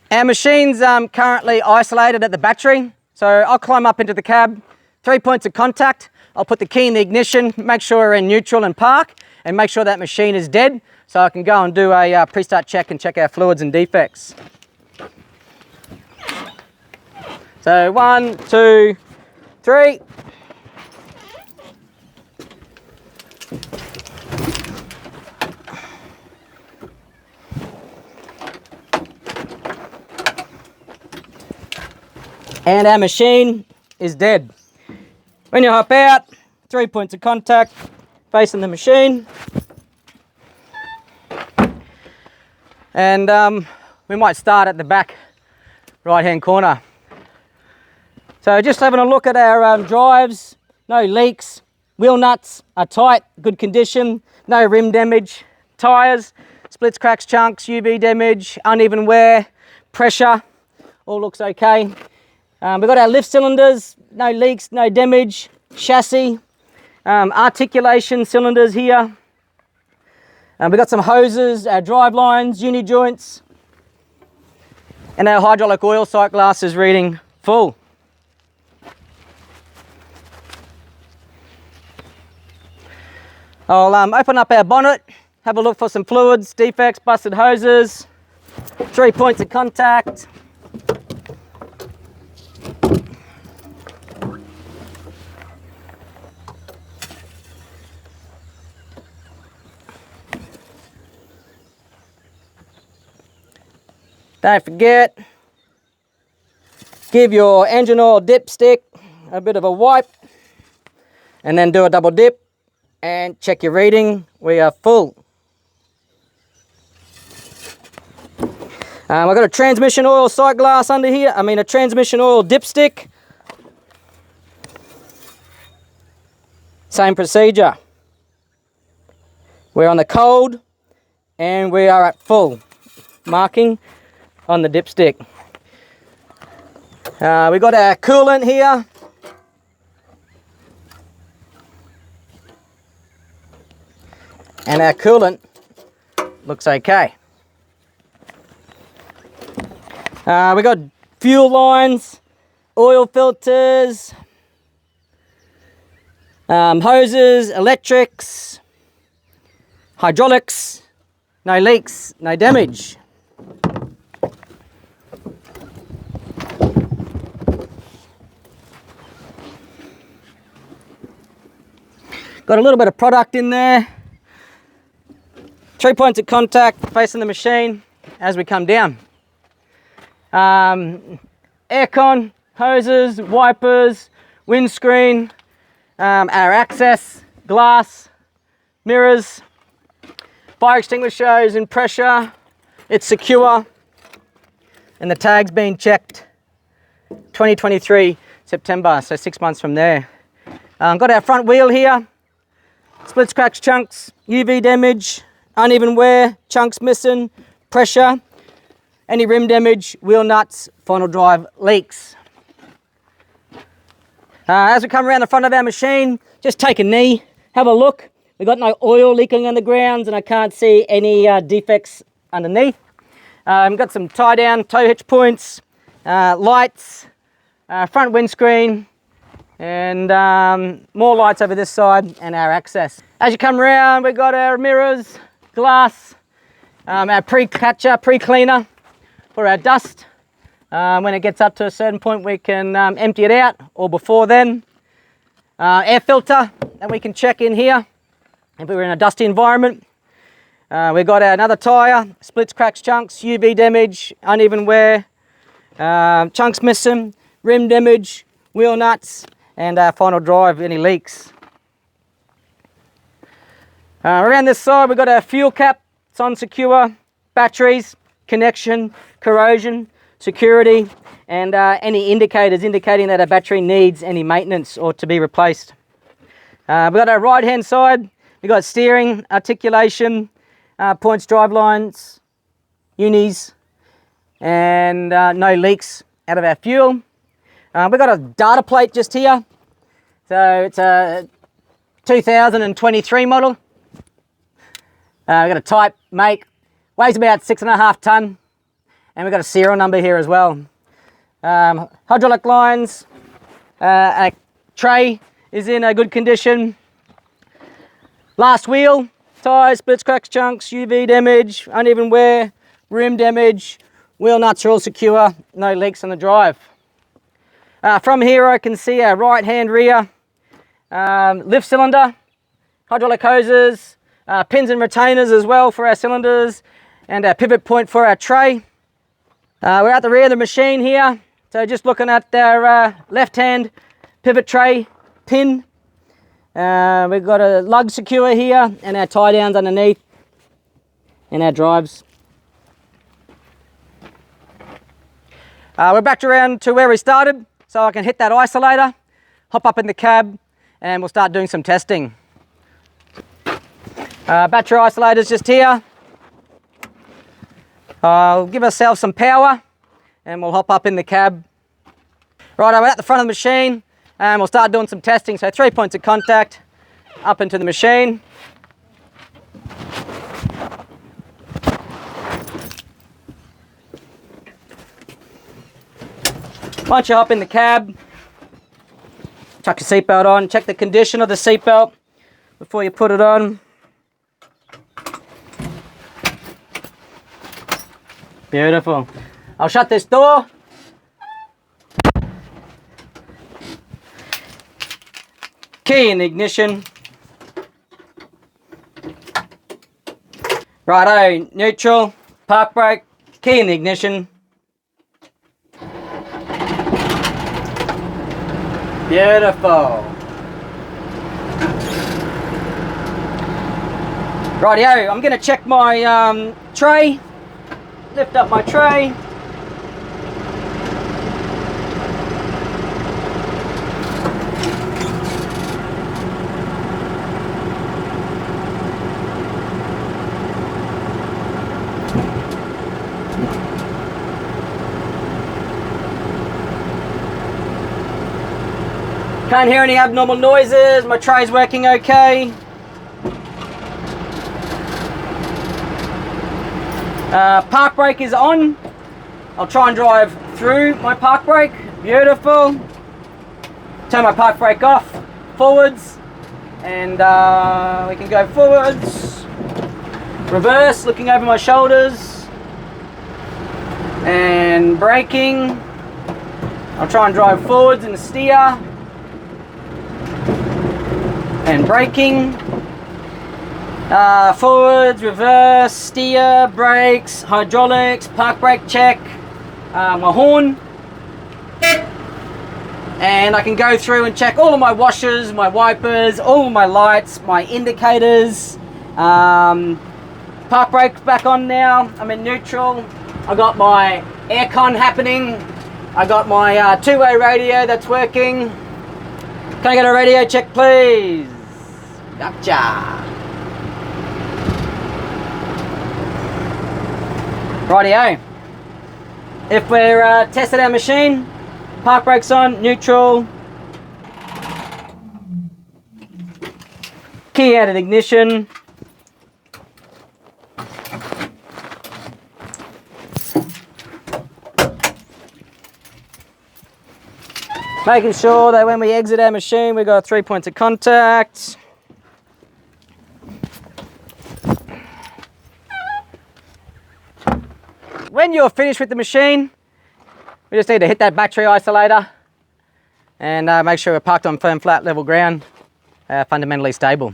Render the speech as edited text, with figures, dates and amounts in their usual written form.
Our machine's currently isolated at the battery, so I'll climb up into the cab, 3 points of contact. I'll put the key in the ignition, make sure we're in neutral and park, and make sure that machine is dead, so I can go and do a pre-start check and check our fluids and defects. So 1, 2, 3. And our machine is dead. When you hop out, 3 points of contact facing the machine. And we might start at the back right hand corner. So just having a look at our drives, no leaks, wheel nuts are tight, good condition, no rim damage, tyres, splits, cracks, chunks, UV damage, uneven wear, pressure, all looks okay. We've got our lift cylinders, no leaks, no damage, chassis, articulation cylinders here. We've got some hoses, our drive lines, uni joints, and our hydraulic oil sight glass is reading full. I'll open up our bonnet, have a look for some fluids, defects, busted hoses, 3 points of contact. Don't forget, give your engine oil dipstick a bit of a wipe and then do a double dip and check your reading. We are full. I've got a transmission oil sight glass under here, a transmission oil dipstick. Same procedure. We're on the cold and we are at full marking on the dipstick. We've got our coolant here. And our coolant looks okay. We've got fuel lines, oil filters, hoses, electrics, hydraulics, no leaks, no damage. Got a little bit of product in there. 3 points of contact facing the machine as we come down. Aircon, hoses, wipers, windscreen, our access, glass, mirrors, fire extinguisher is in pressure, it's secure, and the tag's been checked 2023 September, so 6 months from there. Got our front wheel here. Splits, cracks, chunks, UV damage, uneven wear, chunks missing, pressure, any rim damage, wheel nuts, final drive leaks. As we come around the front of our machine, just take a knee, have a look. We've got no oil leaking on the grounds and I can't see any defects underneath. We've got some tie down tow hitch points, lights, front windscreen, and more lights over this side and our access. As you come around, we've got our mirrors, glass, our pre-catcher, pre-cleaner for our dust. When it gets up to a certain point, we can empty it out, or before then. Air filter that we can check in here if we're in a dusty environment. We've got another tyre, splits, cracks, chunks, UV damage, uneven wear, chunks missing, rim damage, wheel nuts, and our final drive, any leaks. Around this side, we've got our fuel cap, it's on secure, batteries, connection, corrosion, security, and any indicators indicating that our battery needs any maintenance or to be replaced. We've got our right hand side, we've got steering, articulation, points, drive lines, unis, and no leaks out of our fuel. We've got a data plate just here. So it's a 2023 model. We've got a type, make, weighs about 6.5 tonne. and we've got a serial number here as well. Hydraulic lines, a tray is in a good condition. Last wheel, tyres, splits, cracks, chunks, UV damage, uneven wear, rim damage, wheel nuts are all secure, no leaks on the drive. From here I can see our right hand rear lift cylinder, hydraulic hoses, pins and retainers as well for our cylinders, and our pivot point for our tray. We're at the rear of the machine here, so just looking at our left hand pivot tray pin. We've got a lug secure here and our tie downs underneath and our drives. We're back around to where we started, so I can hit that isolator, hop up in the cab, and we'll start doing some testing. Battery isolator's just here. I'll give ourselves some power and we'll hop up in the cab. Right, we're at the front of the machine and we'll start doing some testing. So 3 points of contact up into the machine. Once you hop in the cab, chuck your seatbelt on, check the condition of the seatbelt before you put it on. Beautiful. I'll shut this door. Key in the ignition. Righto, neutral, park brake, key in the ignition. Beautiful. Rightio, I'm going to check my tray. Lift up my tray. Can't hear any abnormal noises, my tray's working okay. Park brake is on. I'll try and drive through my park brake. Beautiful. Turn my park brake off, forwards, and we can go forwards. Reverse, looking over my shoulders. And braking. I'll try and drive forwards and steer. And braking, forwards, reverse, steer, brakes, hydraulics, park brake check, my horn, and I can go through and check all of my washers, my wipers, all of my lights, my indicators. Park brake's back on now, I'm in neutral. I got my aircon happening, I got my two-way radio that's working. Can I get a radio check, please? Gotcha. Rightio. If we're testing our machine, park brake's on, neutral. Key out of ignition. Making sure that when we exit our machine, we've got 3 points of contact. When you're finished with the machine, we just need to hit that battery isolator and make sure we're parked on firm, flat, level ground, fundamentally stable.